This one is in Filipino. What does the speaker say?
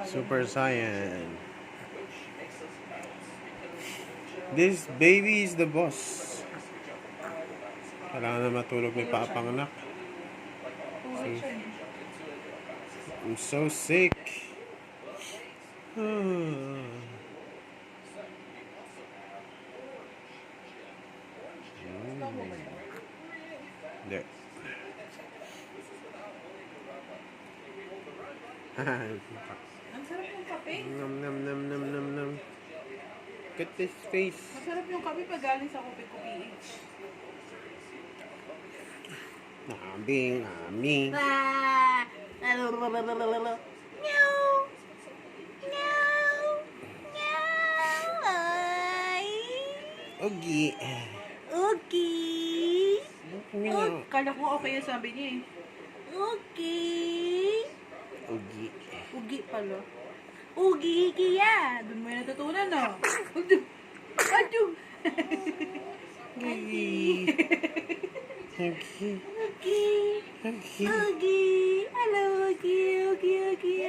Super Saiyan. This baby is the boss. Kailangan na matulog ni Papang anak. I'm so sick. Hindi. Ang sarap yung kape. Nom nom nom nom nom nom. Look at this face. Masarap yung kape pag galing sa kopi-kopi. Nabing ami. Ah! Meow! Meow! Meow! Ay! Ogi. Okay! Meow. Kala ko okay yung sabi niya eh. Okay! Ogi. Ugi pala. Ugi kiya! Doon mo yung natutunan no? Adyo! Adyo! Ogi. Ogi. Ugi! Ogi. Ugi! Hello, Ugi! Ugi! Ugi!